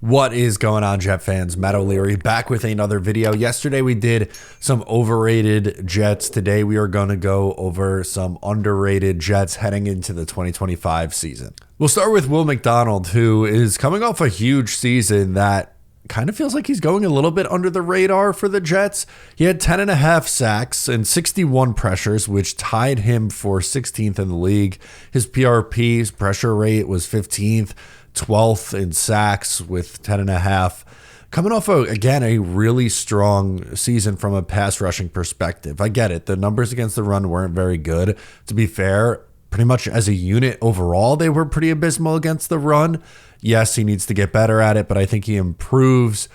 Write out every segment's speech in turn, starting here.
What is going on, Jet fans? Matt O'Leary back with another video. Yesterday we did some overrated Jets. Today we are going to go over some underrated Jets heading into the 2025 season. We'll start with Will McDonald, who is coming off a huge season that kind of feels like he's going a little bit under the radar for the Jets. He had 10.5 sacks and 61 pressures, which tied him for 16th in the league. His PRP's pressure rate was 15th. 12th in sacks with 10.5. Coming off, again, a really strong season from a pass rushing perspective. I get it. The numbers against the run weren't very good. To be fair, pretty much as a unit overall, they were pretty abysmal against the run. Yes, he needs to get better at it, but I think he improves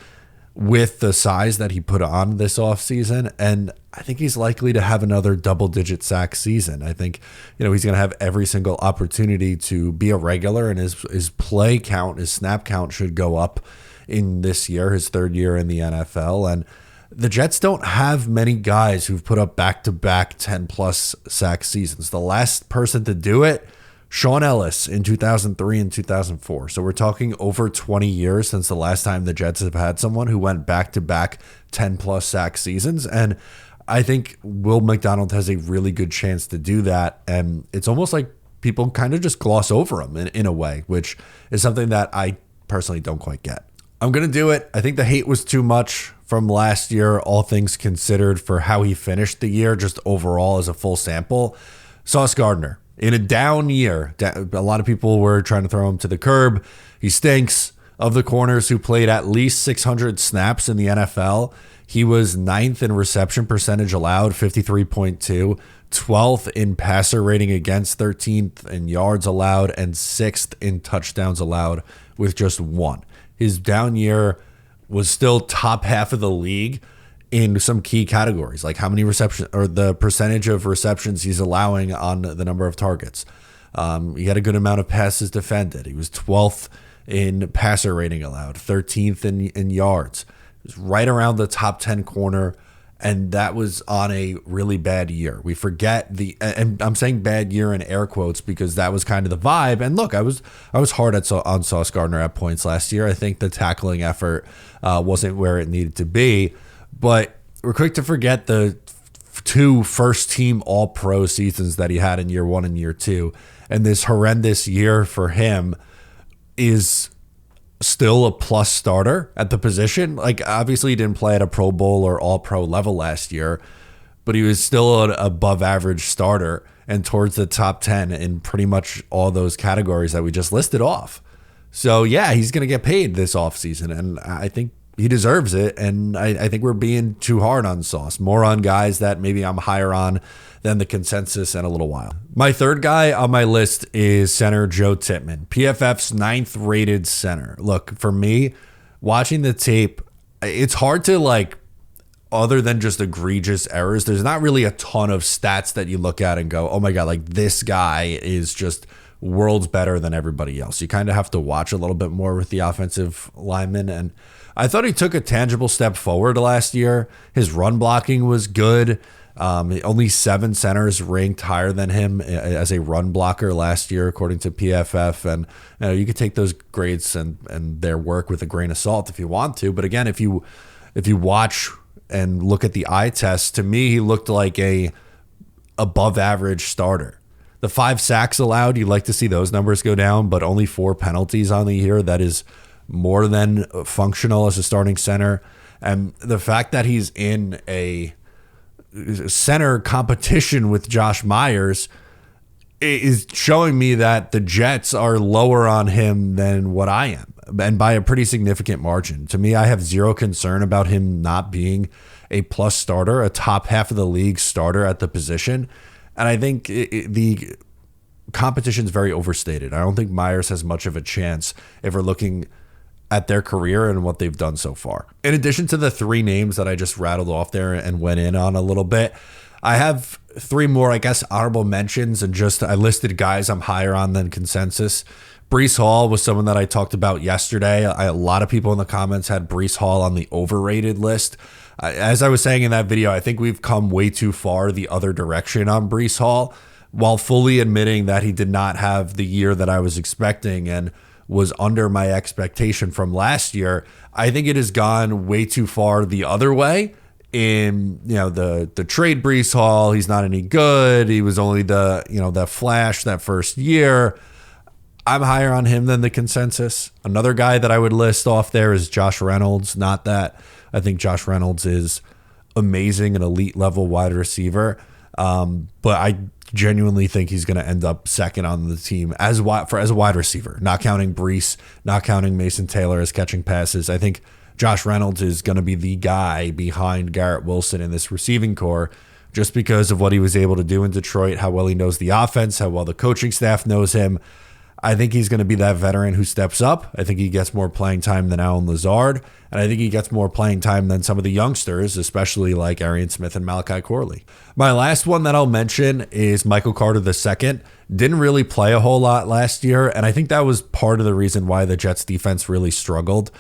with the size that he put on this offseason. And I think he's likely to have another double-digit sack season. I think, he's going to have every single opportunity to be a regular, and his play count, his snap count should go up in this year, his third year in the NFL. And the Jets don't have many guys who've put up back-to-back 10-plus sack seasons. The last person to do it, Sean Ellis in 2003 and 2004. So we're talking over 20 years since the last time the Jets have had someone who went back-to-back 10-plus sack seasons. And I think Will McDonald has a really good chance to do that. And it's almost like people kind of just gloss over him in a way, which is something that I personally don't quite get. I'm going to do it. I think the hate was too much from last year, all things considered, for how he finished the year, just overall as a full sample. Sauce Gardner. In a down year, a lot of people were trying to throw him to the curb. He stinks. Of the corners who played at least 600 snaps in the NFL, he was 9th in reception percentage allowed, 53.2, 12th in passer rating against, 13th in yards allowed, and 6th in touchdowns allowed with just 1. His down year was still top half of the league in some key categories, like how many receptions or the percentage of receptions he's allowing on the number of targets. He had a good amount of passes defended. He was 12th in passer rating allowed, 13th in yards. It was right around the top 10 corner, and that was on a really bad year. We forget and I'm saying bad year in air quotes because that was kind of the vibe. And look, I was hard on Sauce Gardner at points last year. I think the tackling effort wasn't where it needed to be. But we're quick to forget the 2 first-team All-Pro seasons that he had in year 1 and year 2. And this horrendous year for him is still a plus starter at the position. Like, obviously, he didn't play at a Pro Bowl or All-Pro level last year, but he was still an above-average starter and towards the top 10 in pretty much all those categories that we just listed off. So, yeah, he's going to get paid this offseason, and I think he deserves it, and I think we're being too hard on Sauce. More on guys that maybe I'm higher on than the consensus in a little while. My third guy on my list is center Joe Tippmann, PFF's 9th rated center. Look, for me, watching the tape, it's hard to other than just egregious errors, there's not really a ton of stats that you look at and go, oh my God, this guy is just worlds better than everybody else. You kind of have to watch a little bit more with the offensive linemen, and I thought he took a tangible step forward last year. His run blocking was good. Only 7 centers ranked higher than him as a run blocker last year, according to PFF. And you could take those grades and their work with a grain of salt if you want to. But again, if you watch and look at the eye test, to me, he looked like a above average starter. The 5 sacks allowed, you'd like to see those numbers go down, but only 4 penalties on the year. That is more than functional as a starting center. And the fact that he's in a center competition with Josh Myers is showing me that the Jets are lower on him than what I am, and by a pretty significant margin. To me, I have zero concern about him not being a plus starter, a top half of the league starter at the position. And I think the competition is very overstated. I don't think Myers has much of a chance if we're looking at their career and what they've done so far. In addition to the 3 names that I just rattled off there and went in on a little bit, I have 3 more, I guess, honorable mentions, and I listed guys I'm higher on than consensus. Breece Hall was someone that I talked about yesterday. A lot of people in the comments had Breece Hall on the overrated list. As I was saying in that video, I think we've come way too far the other direction on Breece Hall, while fully admitting that he did not have the year that I was expecting. And was under my expectation from last year. I think it has gone way too far the other way. In the trade Breece Hall, he's not any good. He was only the flash that first year. I'm higher on him than the consensus. Another guy that I would list off there is Josh Reynolds. Not that I think Josh Reynolds is amazing, an elite level wide receiver, but I genuinely think he's going to end up second on the team as a wide receiver, not counting Breece, not counting Mason Taylor as catching passes. I think Josh Reynolds is going to be the guy behind Garrett Wilson in this receiving core just because of what he was able to do in Detroit, how well he knows the offense, how well the coaching staff knows him. I think he's going to be that veteran who steps up. I think he gets more playing time than Allen Lazard, and I think he gets more playing time than some of the youngsters, especially like Arian Smith and Malachi Corley. My last one that I'll mention is Michael Carter II. Didn't really play a whole lot last year, and I think that was part of the reason why the Jets defense really struggled.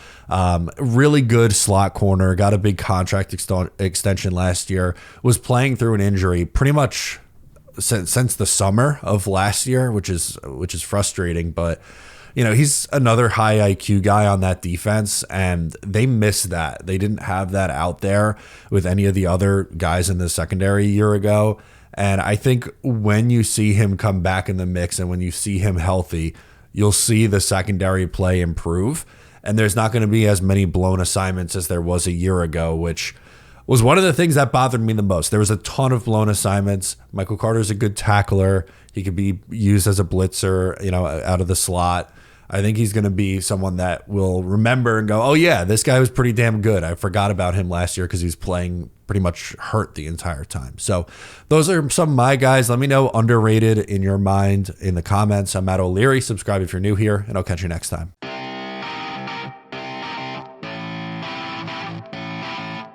Really good slot corner, got a big contract extension last year, was playing through an injury pretty much since the summer of last year, which is frustrating, but he's another high IQ guy on that defense, and they missed that. They didn't have that out there with any of the other guys in the secondary a year ago. And I think when you see him come back in the mix and when you see him healthy, you'll see the secondary play improve. And there's not going to be as many blown assignments as there was a year ago, which was one of the things that bothered me the most. There was a ton of blown assignments. Michael Carter's a good tackler. He could be used as a blitzer, out of the slot. I think he's going to be someone that will remember and go, oh yeah, this guy was pretty damn good. I forgot about him last year because he was playing pretty much hurt the entire time. So those are some of my guys. Let me know underrated in your mind in the comments. I'm Matt O'Leary. Subscribe if you're new here, and I'll catch you next time.